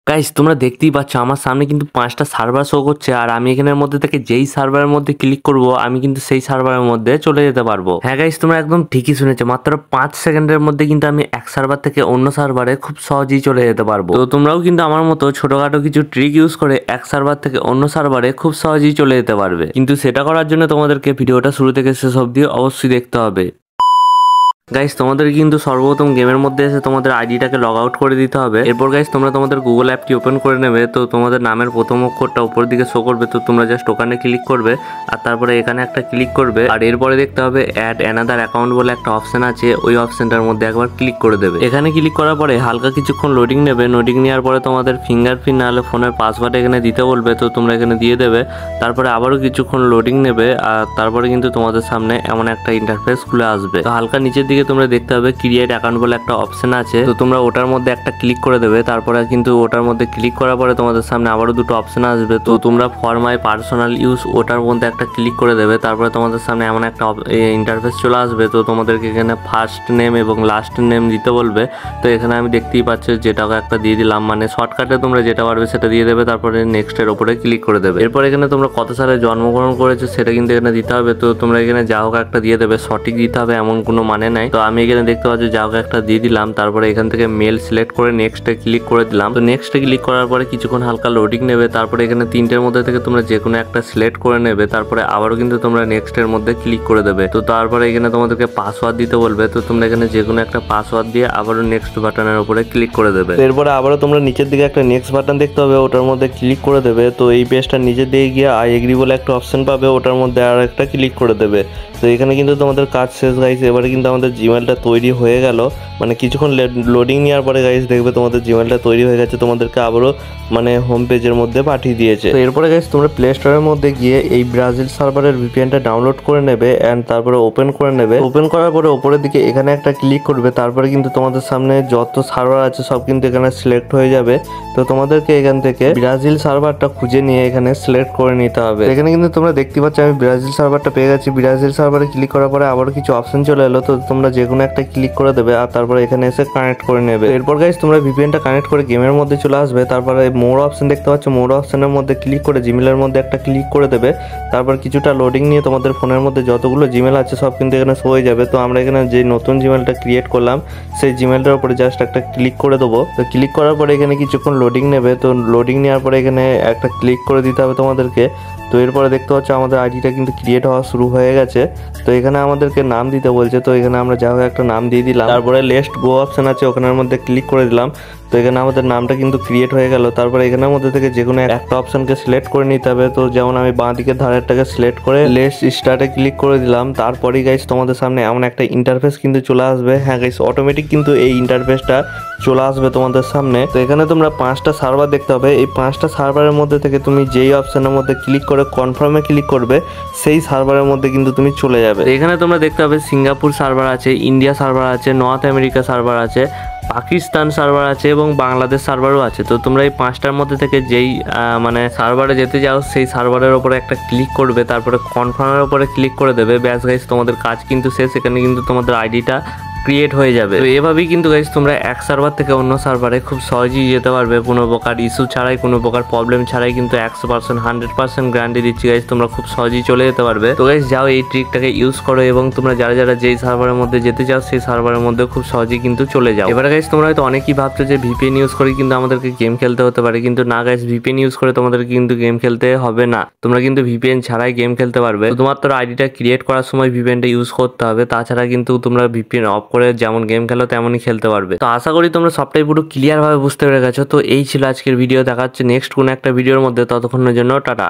Guys তোমরা দেখতেই পাচ্ছ আমার সামনে কিন্তু 5টা সার্ভার শো করছে আর আমি এখানের মধ্যে থেকে যেই সার্ভারের মধ্যে ক্লিক করব আমি কিন্তু সেই সার্ভারের মধ্যে চলে যেতে পারবো। হ্যাঁ গাইস তোমরা একদম ঠিকই শুনেছো, মাত্র 5 সেকেন্ডের মধ্যে কিন্তু আমি এক সার্ভার থেকে অন্য সার্ভারে খুব সহজেই চলে যেতে পারবো। তো তোমরাও কিন্তু আমার মতো ছোটখাটো কিছু ট্রিক ইউজ করে এক সার্ভার থেকে অন্য সার্ভারে খুব সহজেই চলে যেতে পারবে, কিন্তু সেটা করার জন্য তোমাদেরকে ভিডিওটা শুরু থেকে শেষ অবধি অবশ্যই দেখতে হবে। গাইস তোমাদের কিন্তু সর্বপ্রথম গেমের মধ্যে এসে তোমাদের আইডিটাকে লগ আউট করে দিতে হবে। এরপর গাইস তোমরা তোমাদের গুগল অ্যাপটি ওপেন করে নেবে। তো তোমাদের নামের প্রথম অক্ষরটা উপর দিকে শো করবে, তো তোমরা জাস্ট ওখানে ক্লিক করবে আর তারপরে এখানে একটা ক্লিক করবে আর এরপরে দেখতে হবে অ্যাড অ্যানাদার অ্যাকাউন্ট বলে একটা অপশন আছে, ওই অপশনটার মধ্যে একবার ক্লিক করে দেবে। এখানে ক্লিক করার পরে হালকা কিছুক্ষণ লোডিং নেবে। লোডিং নেওয়ার পরে তোমাদের ফিঙ্গারপ্রিন্ট নাহলে ফোনের পাসওয়ার্ড এখানে দিতে বলবে, তো তোমরা এখানে দিয়ে দেবে। তারপরে আবারও কিছুক্ষণ লোডিং নেবে আর তারপরে কিন্তু তোমাদের সামনে এমন একটা ইন্টারফেস খুলে আসবে। তো হালকা নিচের দিকে তোমরা দেখতে হবে ক্রিয়েট অ্যাকাউন্ট বলে একটা অপশন আছে, তো তোমরা ওটার মধ্যে একটা ক্লিক করে দেবে। তারপরে কিন্তু ওটার মধ্যে ক্লিক করার পরে তোমাদের সামনে আবারও দুটো অপশন আসবে, তো তোমরা ফর মাই পার্সোনাল ইউজ ওটার মধ্যে একটা ক্লিক করে দেবে। তারপরে তোমাদের সামনে এমন একটা ইন্টারফেস চলে আসবে, তো তোমাদেরকে এখানে ফার্স্ট নেম এবং লাস্ট নেম দিতে বলবে। তো এখানে আমি দেখতেই পাচ্ছি যেটাকে একটা দিয়ে দিলাম, মানে শর্টকাটে তোমরা যেটা পারবে সেটা দিয়ে দেবে। তারপরে নেক্সটের ওপরে ক্লিক করে দেবে। এরপর এখানে তোমরা কত সালে জন্মগ্রহণ করেছো সেটা কিন্তু এখানে দিতে হবে, তো তোমরা এখানে যা হোক একটা দিয়ে দেবে। সঠিক দিতে হবে এমন কোনো মানে নাই। তো আমি এখানে দেখতে পাচ্ছি যা হোক একটা দিয়ে দিলাম। তারপরে এখান থেকে মেল সিলেক্ট করে নেক্সটে ক্লিক করে দিলাম। তো নেক্সটে ক্লিক করার পরে কিছুক্ষণ হালকা লোডিং নেবে। তারপরে এখানে তিনটের মধ্যে থেকে তোমরা যে কোনো একটা সিলেক্ট করে নেবে। তারপরে আবারও কিন্তু তোমরা নেক্সটের মধ্যে ক্লিক করে দেবে। তো তারপরে এখানে তোমাদেরকে পাসওয়ার্ড দিতে বলবে, তো তোমরা এখানে যে কোনো একটা পাসওয়ার্ড দিয়ে আবারও নেক্সট বাটনের উপরে ক্লিক করে দেবে। এরপরে আবারও তোমরা নিচের দিকে একটা নেক্সট বাটন দেখতে হবে, ওটার মধ্যে ক্লিক করে দেবে। তো এই পেজটার নিচের দিকে গিয়ে আই এগ্রি বলে একটা অপশন পাবে, ওটার মধ্যে আর একটা ক্লিক করে দেবে। তো এখানে কিন্তু তোমাদের কাজ শেষ গাইস। এবারে কিন্তু আমাদের জিমেলটা তৈরি হয়ে গেল, মানে কিছুক্ষণ লোডিং নেওয়ার পরে গাইস দেখবে তোমাদের জিমেলটা তৈরি হয়ে গেছে, তোমাদেরকে আবারও মানে হোম পেজের মধ্যে পাঠিয়ে দিয়েছে। তো এরপরে গাইস তোমরা প্লে স্টোরের মধ্যে গিয়ে এই ব্রাজিল সার্ভারের ভিপিএনটা ডাউনলোড করে নেবে অ্যান্ড তারপরে ওপেন করে নেবে। ওপেন করার পরে ওপরের দিকে এখানে একটা ক্লিক করবে। তারপরে কিন্তু তোমাদের সামনে যত সার্ভার আছে সব কিন্তু এখানে সিলেক্ট হয়ে যাবে। তো তোমাদেরকে এখান থেকে ব্রাজিল সার্ভারটা খুঁজে নিয়ে এখানে সিলেক্ট করে নিতে হবে। এখানে কিন্তু তোমরা দেখতে পাচ্ছ আমি ব্রাজিল সার্ভারটা পেয়ে গেছি। ব্রাজিল সার্ভারে ক্লিক করার পরে আবারও কিছু অপশন চলে এলো, তো তোমরা যে কোনো একটা ক্লিক করে দেবে আর তারপরে এখানে এসে কানেক্ট করে নেবে। এরপর গাইস তোমরা ভিপিএনটা কানেক্ট করে গেমের মধ্যে চলে আসবে। তারপরে মোর অপশন দেখতে পাচ্ছ, মোর অপশনের মধ্যে ক্লিক করে জিমেলের মধ্যে একটা ক্লিক করে দেবে। তারপর কিছুটা লোডিং নিয়ে তোমাদের ফোনের মধ্যে যতগুলো জিমেল আছে সব কিন্তু এখানে শো হয়ে যাবে। তো আমরা এখানে যে নতুন জিমেলটা ক্রিয়েট করলাম সেই জিমেলটার উপরে জাস্ট একটা ক্লিক করে দেবো। তো ক্লিক করার পরে এখানে কিছুক্ষণ লোডিং নেবে। তো লোডিং নেওয়ার পরে এখানে একটা ক্লিক করে দিতে হবে তোমাদেরকে। তো এরপরে দেখতে পাচ্ছ আমাদের আইডিটা কিন্তু ক্রিয়েট হওয়া শুরু হয়ে গেছে। তো এখানে আমাদেরকে নাম দিতে বলছে, তো এখানে আমরা যা হোক একটা নাম দিয়ে দিলাম। তারপরে লেস্ট গো অপশন আছে, ওখানের মধ্যে ক্লিক করে দিলাম। তো এখানে আমাদের নামটা কিন্তু ক্রিয়েট হয়ে গেল। তারপরে এখানের মধ্যে থেকে যে কোনো একটা অপশনকে সিলেক্ট করে নিতে হবে। তো যেমন আমি বাঁ দিকের ধারেরটাকে সিলেক্ট করে লেস স্টার্টে ক্লিক করে দিলাম। তারপরেই গাইস তোমাদের সামনে এমন একটা ইন্টারফেস কিন্তু চলে আসবে। হ্যাঁ গাইস অটোমেটিক কিন্তু এই ইন্টারফেসটা চলে আসবে তোমাদের সামনে। তো এখানে তোমরা 5টা সার্ভার দেখতে হবে। এই 5টা সার্ভারের মধ্যে থেকে তুমি যেই অপশনের মধ্যে ক্লিক করে কনফার্মে ক্লিক করবে সেই সার্ভারের মধ্যে কিন্তু তুমি চলে যাবে। এখানে তোমরা দেখতে হবে সিঙ্গাপুর সার্ভার আছে, ইন্ডিয়া সার্ভার আছে, নর্থ আমেরিকা সার্ভার আছে, পাকিস্তান সার্ভার আছে এবং বাংলাদেশ সার্ভারও আছে। তো তোমরা এই 5টার মধ্যে থেকে যেই মানে সার্ভারে যেতে যাও সেই সার্ভারের উপরে একটা ক্লিক করবে, তারপরে কনফার্মের উপরে ক্লিক করে দেবে। ব্যাস গাইস তোমাদের কাজ কিন্তু শেষ। এখানে কিন্তু তোমাদের আইডিটা ক্রিয়েট হয়ে যাবে। তো এভাবেই কিন্তু গাইস তোমরা এক সার্ভার থেকে অন্য সার্ভারে খুব সহজেই যেতে পারবে, কোনো প্রকার ইস্যু ছাড়াই, কোনো প্রকার প্রবলেম ছাড়াই। কিন্তু 100% 100% গ্যারান্টি দিচ্ছি গাইস তোমরা খুব সহজেই চলে যেতে পারবে। তো গাইস যাও এই ট্রিকটাকে ইউজ করো এবং তোমরা যারা যারা যেই সার্ভারের মধ্যে যেতে চাও সেই সার্ভারের মধ্যে খুব সহজেই কিন্তু চলে যাও। এবারে গাইস তোমরা হয়তো অনেকেই ভাবছো যে ভিপিএন ইউজ করে কিন্তু আমাদেরকে গেম খেলতে হতে পারে, কিন্তু না গাইস ভিপিএন ইউজ করে তোমাদের কিন্তু গেম খেলতে হবে না। তোমরা কিন্তু ভিপিএন ছাড়াই গেম খেলতে পারবে। শুধুমাত্র আইডিটা ক্রিয়েট করার সময় ভিপিএনটা ইউজ করতে হবে, তাছাড়া কিন্তু তোমরা ভিপিএন অফ করে যেমন গেম খেলো তেমনই খেলতে পারবে। তো আশা করি তোমরা সবটাই পুরো ক্লিয়ার ভাবে বুঝতে পেরে গেছো। তো এই ছিল আজকের ভিডিও, দেখা হচ্ছে নেক্সট কোনো একটা ভিডিওর মধ্যে। ততক্ষণের জন্য টাটা।